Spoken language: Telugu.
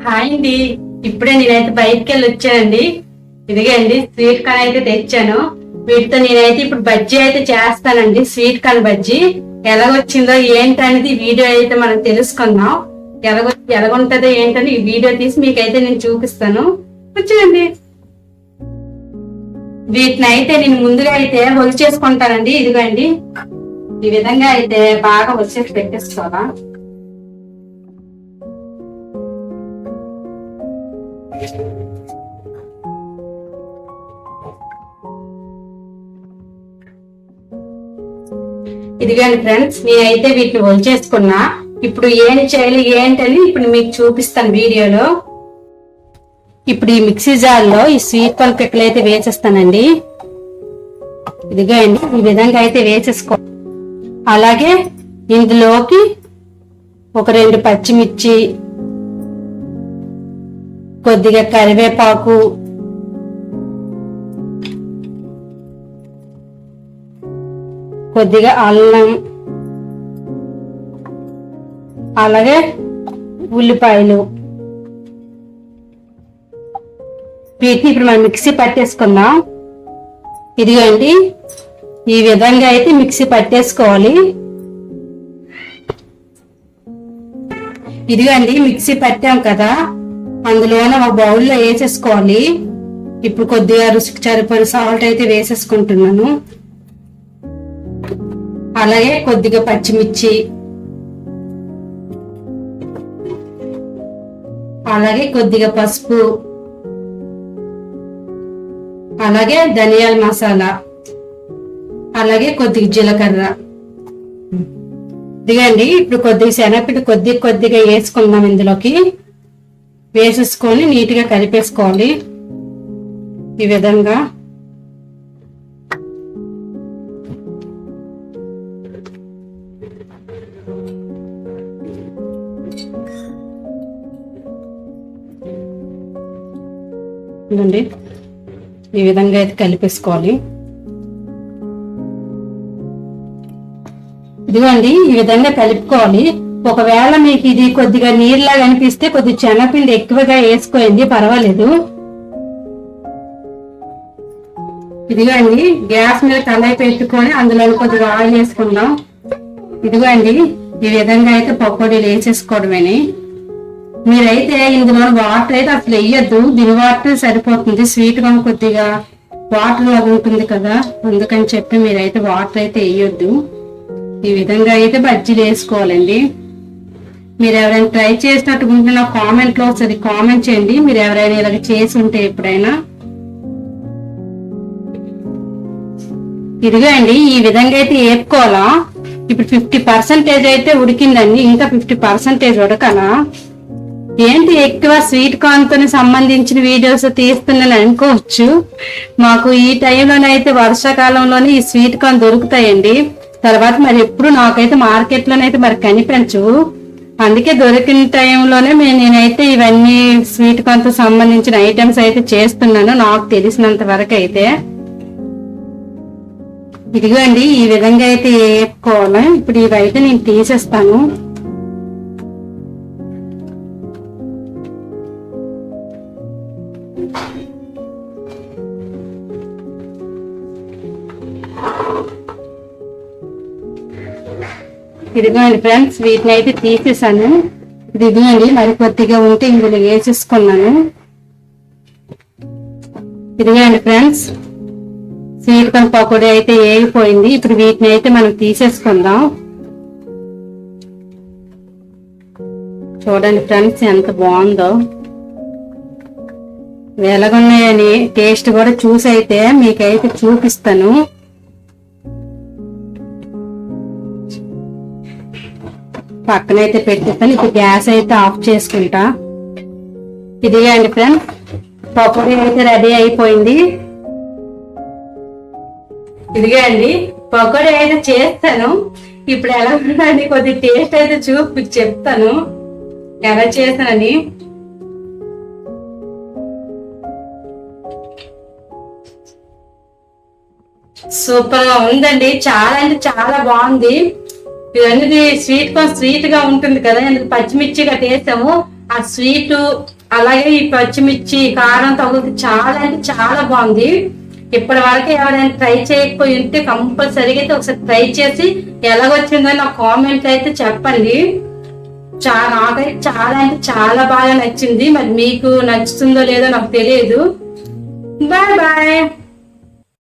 హాయ్ అండి. ఇప్పుడే నేనైతే బయటకు వెళ్ళి వచ్చానండి. ఇదిగండి స్వీట్ కార్న్ అయితే తెచ్చాను. వీటితో నేనైతే ఇప్పుడు బజ్జీ అయితే చేస్తానండి. స్వీట్ కార్న్ బజ్జీ ఎలాగొచ్చిందో ఏంటనేది వీడియో అయితే మనం తెలుసుకుందాం. ఎలాగుంటదో ఏంటని ఈ వీడియో తీసి మీకైతే నేను చూపిస్తాను. వచ్చేయండి. వీటిని అయితే నేను ముందుగా అయితే చేసుకుంటానండి. ఇదిగోండి ఈ విధంగా అయితే బాగా వచ్చేసి పెట్టేసుకోవాలా. ఇదిగోండి ఫ్రెండ్స్, నేనైతే వీటిని ఒలిచేసుకున్నా. ఇప్పుడు ఏం చేయాలి ఏంటని ఇప్పుడు మీకు చూపిస్తాను వీడియోలో. ఇప్పుడు ఈ మిక్సీ జార్లో ఈ స్వీట్ కార్న్ పిక్కలు అయితే వేసేస్తానండి. ఇదిగోండి ఈ విధంగా అయితే వేసేసుకో. అలాగే ఇందులోకి ఒక 2 పచ్చిమిర్చి, కొద్దిగా కరివేపాకు, కొద్దిగా అల్లం, అలాగే ఉల్లిపాయలు వీటిని ఇప్పుడు మనం మిక్సీ పట్టేసుకుందాం. ఇదిగోండి ఈ విధంగా అయితే మిక్సీ పట్టేసుకోవాలి. ఇదిగోండి మిక్సీ పట్టాం కదా, అందులోనే ఒక బౌల్లో వేసేసుకోవాలి. ఇప్పుడు కొద్దిగా రుచికి సరిపడే సాల్ట్ అయితే వేసేసుకుంటున్నాను. అలాగే కొద్దిగా పచ్చిమిర్చి, అలాగే కొద్దిగా పసుపు, అలాగే ధనియాల మసాలా, అలాగే కొద్దిగా జీలకర్ర. ఇదిగండి ఇప్పుడు కొద్దిగా శనగపిండి కొద్దిగా వేసుకుందాం. ఇందులోకి వేసేసుకొని నీట్గా కలిపేసుకోవాలి. ఈ విధంగా ఈ విధంగా అయితే కలిపేసుకోవాలి. ఇదిగోండి ఈ విధంగా కలుపుకోవాలి. ఒకవేళ మీకు ఇది కొద్దిగా నీరులాగా అనిపిస్తే కొద్దిగా శనగపిండి ఎక్కువగా వేసుకోండి, పర్వాలేదు. ఇదిగోండి గ్యాస్ మీద కళాయి పెట్టుకొని అందులో కొద్దిగా ఆయిల్ వేసుకుందాం. ఇదిగోండి ఈ విధంగా అయితే పకోడీలు వేసేసుకోవడమేని. మీరైతే ఇందులో వాటర్ అయితే అసలు వేయద్దు, దీని వాటర్ సరిపోతుంది. స్వీట్ గా కొద్దిగా వాటర్ లాగా ఉంటుంది కదా, అందుకని చెప్పి మీరైతే వాటర్ అయితే వేయొద్దు. ఈ విధంగా అయితే బజ్జీలు వేసుకోవాలండి. మీరు ఎవరైనా ట్రై చేసినట్టు ఉంటే నాకు కామెంట్ లో ఒకసారి కామెంట్ చేయండి, మీరు ఎవరైనా ఇలాగ చేసి ఉంటే ఎప్పుడైనా. ఇదిగోండి ఈ విధంగా అయితే వేపుకోవాలా. ఇప్పుడు 50% అయితే ఉడికిందండి, ఇంకా 50% ఉడకనా. ఏంటి ఎక్కువ స్వీట్ కార్న్ తో సంబంధించిన వీడియోస్ తీస్తున్నాను అనుకోవచ్చు. మాకు ఈ టైంలోనైతే వర్షాకాలంలోనే ఈ స్వీట్ కార్న్ దొరుకుతాయండి. తర్వాత మరి ఎప్పుడు నాకైతే మార్కెట్ లోనైతే మరి కనిపించవు. అందుకే దొరికిన టైంలోనే నేనైతే ఇవన్నీ స్వీట్ కార్న్ తో సంబంధించిన ఐటమ్స్ అయితే చేస్తున్నాను నాకు తెలిసినంత వరకు అయితే. ఇదిగోండి ఈ విధంగా అయితే వేపుకోవాలి. ఇప్పుడు ఇవైతే నేను తీసేస్తాను. ఇదిగోండి ఫ్రెండ్స్ వీటిని అయితే తీసేసాను. ఇదిగోండి మరి కొద్దిగా ఉంటే ఇందులో వేసేసుకున్నాను. ఇదిగోండి ఫ్రెండ్స్ స్వీట్ కార్న్ పకోడీ అయితే వేగిపోయింది. ఇప్పుడు వీటిని అయితే మనం తీసేసుకుందాం. చూడండి ఫ్రెండ్స్ ఎంత బాగుందో, ఎలాగున్నాయని టేస్ట్ కూడా చూసి అయితే మీకైతే చూపిస్తాను. పక్కనైతే పెట్టేస్తాను. ఇప్పుడు గ్యాస్ అయితే ఆఫ్ చేసుకుంటా. ఇదిగోండి ఫ్రెండ్స్ పకోడీ అయితే రెడీ అయిపోయింది. ఇదిగోండి పకోడీ అయితే చేస్తాను. ఇప్పుడు ఎలా ఉందని కొద్ది టేస్ట్ అయితే మీకు చెప్తాను ఎలా చేస్తానని. సూపర్ గా ఉందండి, చాలా అంటే చాలా బాగుంది. ఇవన్నీ స్వీట్ గా ఉంటుంది కదా, పచ్చిమిర్చిగా వేసాము. ఆ స్వీట్ అలాగే ఈ పచ్చిమిర్చి కారం తగులుతూ చాలా అంటే చాలా బాగుంది. ఇప్పటి వరకు ఎవరైనా ట్రై చేయకపోయి ఉంటే కంపల్సరీగా అయితే ఒకసారి ట్రై చేసి ఎలాగొచ్చిందో నా కామెంట్ అయితే చెప్పండి. నాకైతే చాలా అంటే చాలా బాగా నచ్చింది. మరి మీకు నచ్చుతుందో లేదో నాకు తెలియదు. Bye bye.